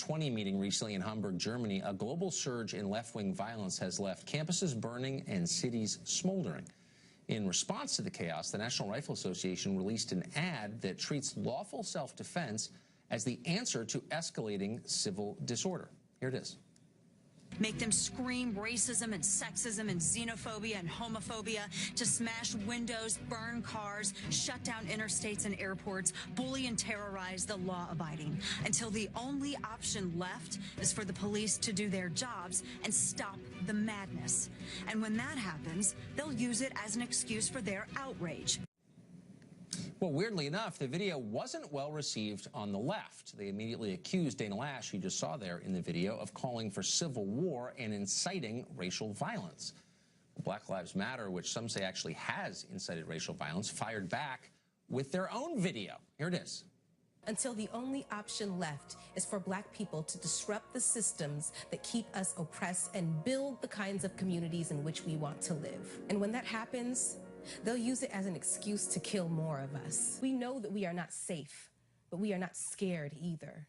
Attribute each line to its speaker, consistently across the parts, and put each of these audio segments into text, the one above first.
Speaker 1: G20 meeting recently in Hamburg, Germany, a global surge in left-wing violence has left campuses burning and cities smoldering. In response to the chaos, the National Rifle Association released an ad that treats lawful self-defense as the answer to escalating civil disorder. Here it is.
Speaker 2: Make them scream racism and sexism and xenophobia and homophobia, to smash windows, burn cars, shut down interstates and airports, bully and terrorize the law-abiding, until the only option left is for the police to do their jobs and stop the madness. And when that happens, they'll use it as an excuse for their outrage.
Speaker 1: Well, weirdly enough, the video wasn't well received on the left. They immediately accused Dana Loesch, who you just saw there in the video, of calling for civil war and inciting racial violence. Black Lives Matter, which some say actually has incited racial violence, fired back with their own video. Here it is.
Speaker 3: Until the only option left is for Black people to disrupt the systems that keep us oppressed and build the kinds of communities in which we want to live. And when that happens, they'll use it as an excuse to kill more of us. We know that we are not safe, but we are not scared either.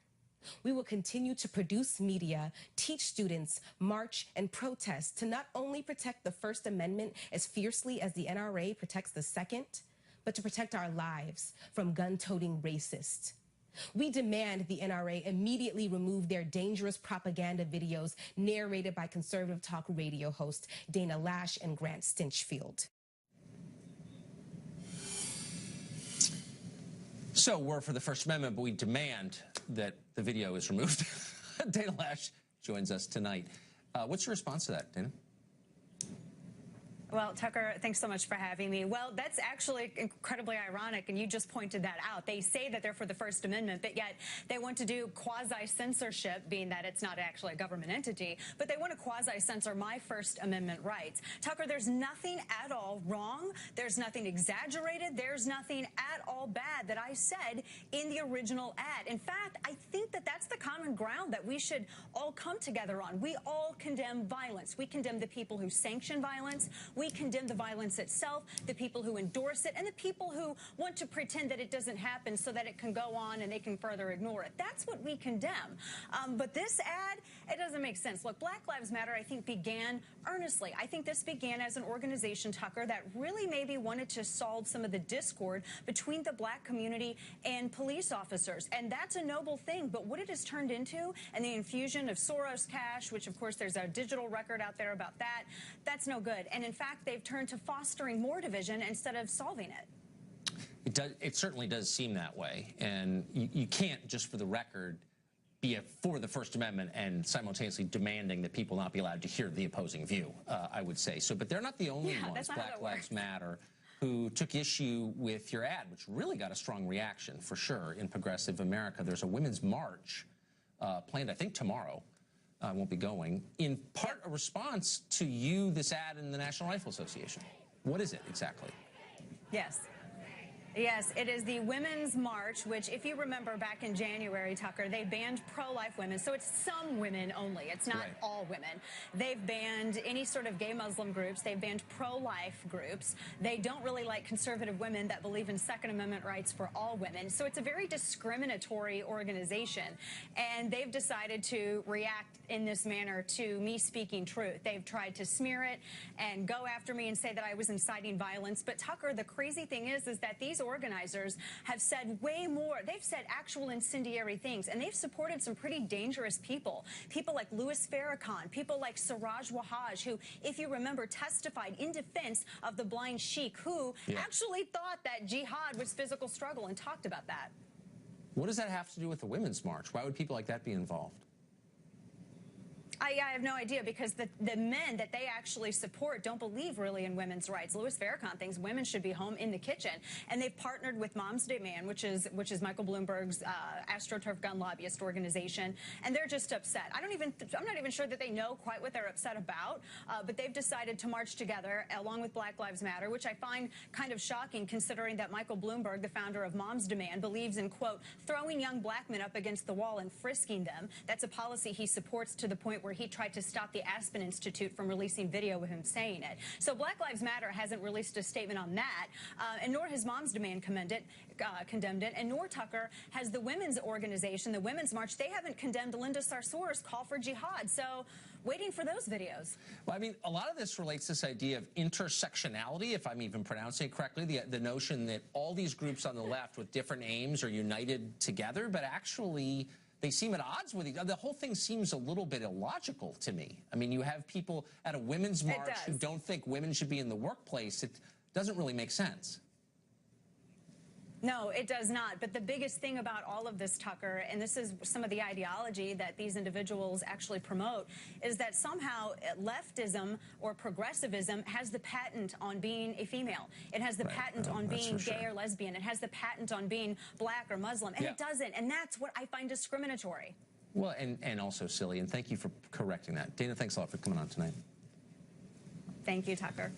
Speaker 3: We will continue to produce media, teach students, march, and protest to not only protect the First Amendment as fiercely as the NRA protects the Second, but to protect our lives from gun-toting racists. We demand the NRA immediately remove their dangerous propaganda videos narrated by conservative talk radio hosts Dana Loesch and Grant Stinchfield.
Speaker 1: So we're for the First Amendment, but we demand that the video is removed. Dana Loesch joins us tonight. What's your response to that, Dana?
Speaker 4: Well, Tucker, thanks so much for having me. Well, that's actually incredibly ironic, and you just pointed that out. They say that they're for the First Amendment, but yet they want to do quasi-censorship, being that it's not actually a government entity, but they want to quasi-censor my First Amendment rights. Tucker, there's nothing at all wrong. There's nothing exaggerated. There's nothing at all bad that I said in the original ad. In fact, I think that that's the common ground that we should all come together on. We all condemn violence. We condemn the people who sanction violence. We condemn the violence itself, the people who endorse it, and the people who want to pretend that it doesn't happen so that it can go on and they can further ignore it. That's what we condemn. But this ad, it doesn't make sense. Look, Black Lives Matter, I think, began earnestly. I think this began as an organization, Tucker, that really maybe wanted to solve some of the discord between the Black community and police officers. And that's a noble thing. But what it has turned into, and the infusion of Soros cash, which, of course, there's a digital record out there about that, that's no good. And in fact, they've turned to fostering more division instead of solving it.
Speaker 1: It certainly does seem that way. And you can't, just for the record, be for the First Amendment and simultaneously demanding that people not be allowed to hear the opposing view, I would say. So, but they're not the only ones, Black Lives Matter, who took issue with your ad, which really got a strong reaction, for sure, in progressive America. There's a women's march planned, I think, tomorrow. I won't be going, in part a response to this ad in the National Rifle Association. What is it exactly?
Speaker 4: Yes. Yes, it is the Women's March, which, if you remember back in January, Tucker, they banned pro-life women. So it's some women only. It's not all women. They've banned any sort of gay Muslim groups. They've banned pro-life groups. They don't really like conservative women that believe in Second Amendment rights for all women. So it's a very discriminatory organization. And they've decided to react in this manner to me speaking truth. They've tried to smear it and go after me and say that I was inciting violence. But, Tucker, the crazy thing is that these organizers have said way more. They've said actual incendiary things, and they've supported some pretty dangerous people. People like Louis Farrakhan, people like Siraj Wahhaj, who, if you remember, testified in defense of the blind sheik, who actually thought that jihad was physical struggle and talked about that.
Speaker 1: What does that have to do with the Women's March? Why would people like that be involved?
Speaker 4: I have no idea, because the men that they actually support don't believe really in women's rights. Louis Farrakhan thinks women should be home in the kitchen, and they've partnered with Moms Demand, which is Michael Bloomberg's AstroTurf gun lobbyist organization, and they're just upset. I'm not even sure that they know quite what they're upset about, but they've decided to march together along with Black Lives Matter, which I find kind of shocking, considering that Michael Bloomberg, the founder of Moms Demand, believes in, quote, throwing young black men up against the wall and frisking them. That's a policy he supports to the point where he tried to stop the Aspen Institute from releasing video of him saying it. So Black Lives Matter hasn't released a statement on that, and nor has Moms Demand condemned it, and nor Tucker has the women's organization, the Women's March. They haven't condemned Linda Sarsour's call for jihad. So waiting for those videos.
Speaker 1: Well, I mean, a lot of this relates to this idea of intersectionality, if I'm even pronouncing it correctly, the notion that all these groups on the left with different aims are united together, but actually they seem at odds with each other. The whole thing seems a little bit illogical to me. I mean, you have people at a women's march who don't think women should be in the workplace. It doesn't really make sense.
Speaker 4: No, it does not. But the biggest thing about all of this, Tucker, and this is some of the ideology that these individuals actually promote, is that somehow leftism or progressivism has the patent on being a female. It has the patent on being gay or lesbian. It has the patent on being black or Muslim. And it doesn't. And that's what I find discriminatory.
Speaker 1: Well, and also silly. And thank you for correcting that. Dana, thanks a lot for coming on tonight.
Speaker 4: Thank you, Tucker.